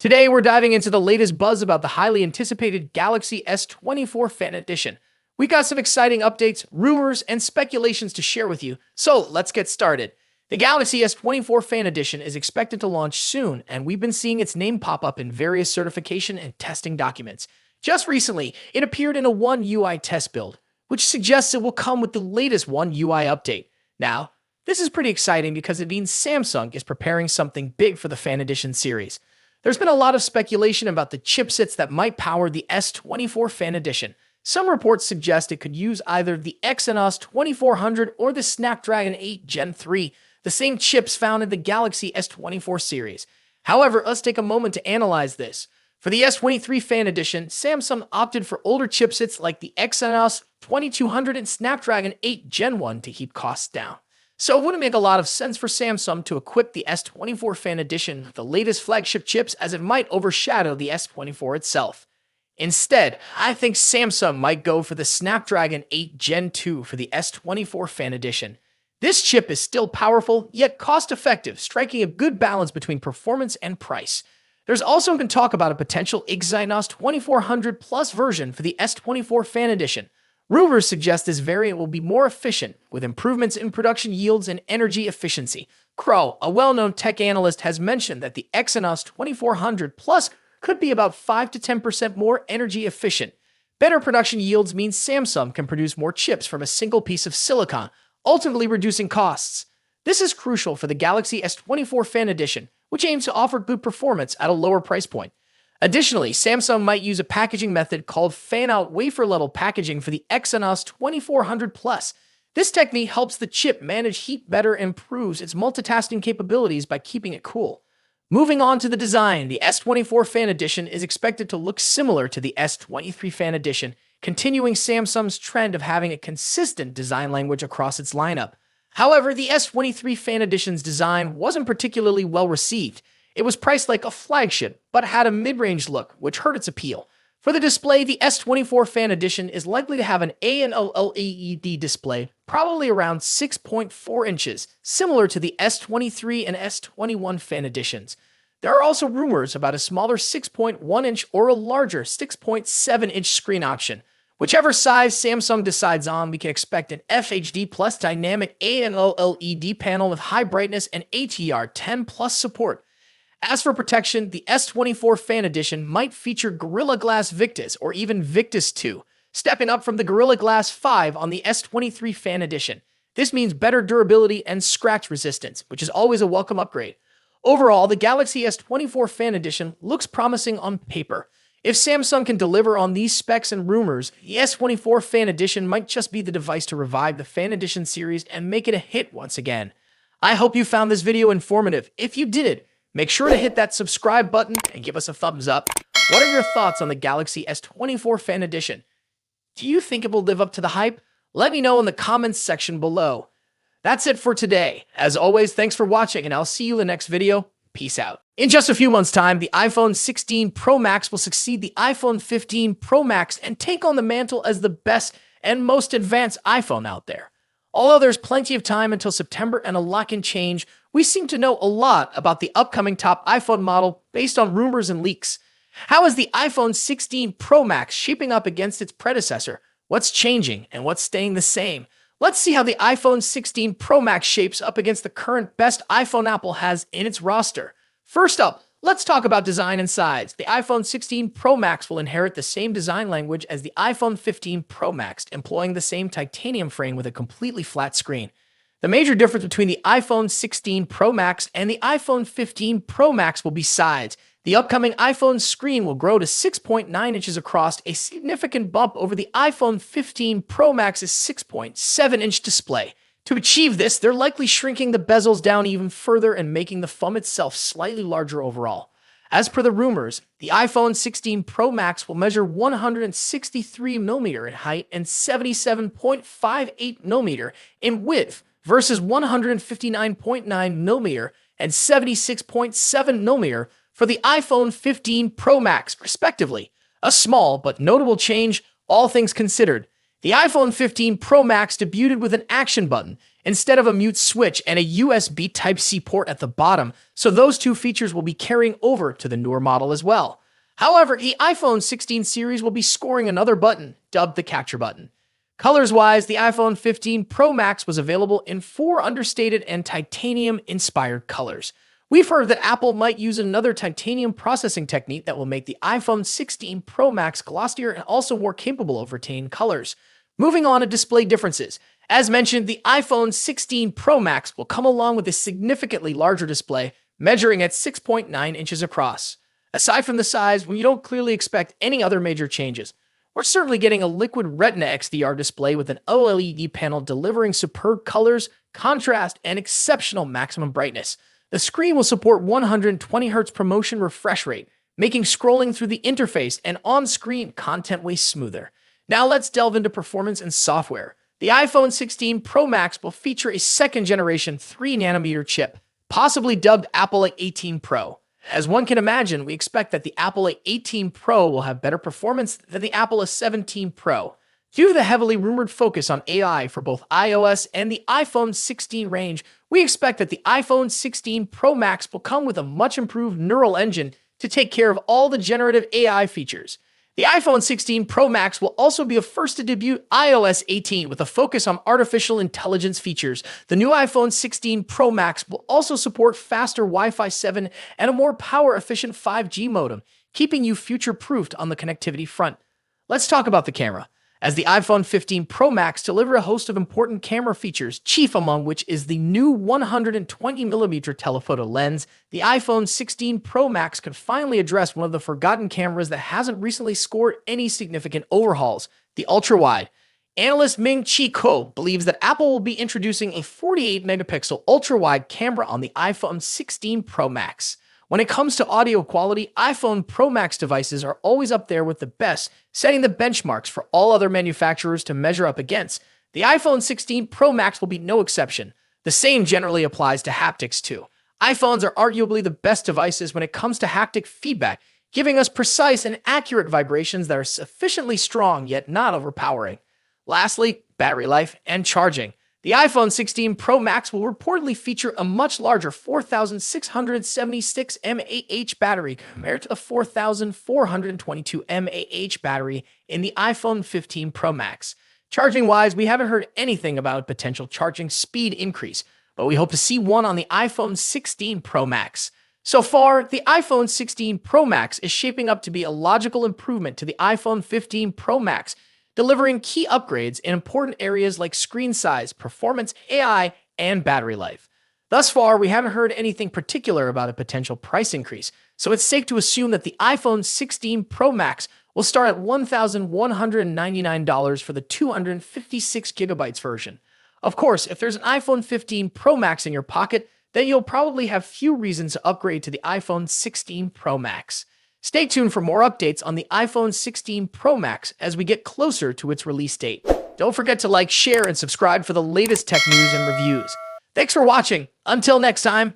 Today, we're diving into the latest buzz about the highly anticipated Galaxy S24 Fan Edition. We got some exciting updates, rumors, and speculations to share with you, so let's get started. The Galaxy S24 Fan Edition is expected to launch soon, and we've been seeing its name pop up in various certification and testing documents. Just recently, it appeared in a One UI test build, which suggests it will come with the latest One UI update. Now, this is pretty exciting because it means Samsung is preparing something big for the Fan Edition series. There's been a lot of speculation about the chipsets that might power the S24 Fan Edition. Some reports suggest it could use either the Exynos 2400 or the Snapdragon 8 Gen 3, the same chips found in the Galaxy S24 series. However, let's take a moment to analyze this. For the S23 Fan Edition, Samsung opted for older chipsets like the Exynos 2200 and Snapdragon 8 Gen 1 to keep costs down. So it wouldn't make a lot of sense for Samsung to equip the S24 Fan Edition with the latest flagship chips, as it might overshadow the S24 itself. Instead, I think Samsung might go for the Snapdragon 8 Gen 2 for the S24 Fan Edition. This chip is still powerful, yet cost-effective, striking a good balance between performance and price. There's also been talk about a potential Exynos 2400 Plus version for the S24 Fan Edition. Rumors suggest this variant will be more efficient, with improvements in production yields and energy efficiency. Crow, a well-known tech analyst, has mentioned that the Exynos 2400 Plus could be about 5 to 10% more energy efficient. Better production yields means Samsung can produce more chips from a single piece of silicon, ultimately reducing costs. This is crucial for the Galaxy S24 Fan Edition, which aims to offer good performance at a lower price point. Additionally, Samsung might use a packaging method called fan-out wafer-level packaging for the Exynos 2400 Plus. This technique helps the chip manage heat better and improves its multitasking capabilities by keeping it cool. Moving on to the design, the S24 Fan Edition is expected to look similar to the S23 Fan Edition, continuing Samsung's trend of having a consistent design language across its lineup. However, the S23 Fan Edition's design wasn't particularly well received. It was priced like a flagship, but had a mid-range look, which hurt its appeal. For the display, the S24 Fan Edition is likely to have an AMOLED display, probably around 6.4 inches, similar to the S23 and S21 Fan Editions. There are also rumors about a smaller 6.1-inch or a larger 6.7-inch screen option. Whichever size Samsung decides on, we can expect an FHD Plus dynamic AMOLED panel with high brightness and ATR10 Plus support. As for protection, the S24 Fan Edition might feature Gorilla Glass Victus or even Victus 2, stepping up from the Gorilla Glass 5 on the S23 Fan Edition. This means better durability and scratch resistance, which is always a welcome upgrade. Overall, the Galaxy S24 Fan Edition looks promising on paper. If Samsung can deliver on these specs and rumors, the S24 Fan Edition might just be the device to revive the Fan Edition series and make it a hit once again. I hope you found this video informative. If you did, make sure to hit that subscribe button and give us a thumbs up. What are your thoughts on the Galaxy S24 Fan Edition? Do you think it will live up to the hype? Let me know in the comments section below. That's it for today. As always, thanks for watching, and I'll see you in the next video. Peace out. In just a few months' time, the iPhone 16 Pro Max will succeed the iPhone 15 Pro Max and take on the mantle as the best and most advanced iPhone out there. Although there's plenty of time until September and a lot can change, we seem to know a lot about the upcoming top iPhone model based on rumors and leaks. How is the iPhone 16 Pro Max shaping up against its predecessor? What's changing and what's staying the same? Let's see how the iPhone 16 Pro Max shapes up against the current best iPhone Apple has in its roster. First up, let's talk about design and size. The iPhone 16 Pro Max will inherit the same design language as the iPhone 15 Pro Max, employing the same titanium frame with a completely flat screen. The major difference between the iPhone 16 Pro Max and the iPhone 15 Pro Max will be size. The upcoming iPhone screen will grow to 6.9 inches across, a significant bump over the iPhone 15 Pro Max's 6.7-inch display. To achieve this, they're likely shrinking the bezels down even further and making the phone itself slightly larger overall. As per the rumors, the iPhone 16 Pro Max will measure 163mm in height and 77.58mm in width versus 159.9mm and 76.7mm for the iPhone 15 Pro Max, respectively. A small but notable change, all things considered. The iPhone 15 Pro Max debuted with an action button. instead of a mute switch and a USB Type-C port at the bottom, so those two features will be carrying over to the newer model as well. However, the iPhone 16 series will be scoring another button, dubbed the capture button. Colors-wise, the iPhone 15 Pro Max was available in 4 understated and titanium-inspired colors. We've heard that Apple might use another titanium processing technique that will make the iPhone 16 Pro Max glossier and also more capable of retaining colors. Moving on to display differences. As mentioned, the iPhone 16 Pro Max will come along with a significantly larger display, measuring at 6.9 inches across. Aside from the size, we don't clearly expect any other major changes. We're certainly getting a liquid Retina XDR display with an OLED panel delivering superb colors, contrast, and exceptional maximum brightness. The screen will support 120Hz ProMotion refresh rate, making scrolling through the interface and on-screen content way smoother. Now let's delve into performance and software. The iPhone 16 Pro Max will feature a second-generation 3nm chip, possibly dubbed Apple A18 Pro. As one can imagine, we expect that the Apple A18 Pro will have better performance than the Apple A17 Pro. Due to the heavily rumored focus on AI for both iOS and the iPhone 16 range, we expect that the iPhone 16 Pro Max will come with a much improved neural engine to take care of all the generative AI features. The iPhone 16 Pro Max will also be a first to debut iOS 18 with a focus on artificial intelligence features. The new iPhone 16 Pro Max will also support faster Wi-Fi 7 and a more power-efficient 5G modem, keeping you future-proofed on the connectivity front. Let's talk about the camera. As the iPhone 15 Pro Max delivers a host of important camera features, chief among which is the new 120mm telephoto lens, the iPhone 16 Pro Max could finally address one of the forgotten cameras that hasn't recently scored any significant overhauls, the ultra-wide. Analyst Ming-Chi Kuo believes that Apple will be introducing a 48-megapixel ultra-wide camera on the iPhone 16 Pro Max. When it comes to audio quality, iPhone Pro Max devices are always up there with the best, setting the benchmarks for all other manufacturers to measure up against. The iPhone 16 Pro Max will be no exception. The same generally applies to haptics too. iPhones are arguably the best devices when it comes to haptic feedback, giving us precise and accurate vibrations that are sufficiently strong yet not overpowering. Lastly, battery life and charging. The iPhone 16 Pro Max will reportedly feature a much larger 4,676 mAh battery compared to the 4,422 mAh battery in the iPhone 15 Pro Max. Charging-wise, we haven't heard anything about a potential charging speed increase, but we hope to see one on the iPhone 16 Pro Max. So far, the iPhone 16 Pro Max is shaping up to be a logical improvement to the iPhone 15 Pro Max, delivering key upgrades in important areas like screen size, performance, AI, and battery life. Thus far, we haven't heard anything particular about a potential price increase, so it's safe to assume that the iPhone 16 Pro Max will start at $1,199 for the 256GB version. Of course, if there's an iPhone 15 Pro Max in your pocket, then you'll probably have few reasons to upgrade to the iPhone 16 Pro Max. Stay tuned for more updates on the iPhone 16 Pro Max as we get closer to its release date. Don't forget to like, share, and subscribe for the latest tech news and reviews. Thanks for watching. Until next time.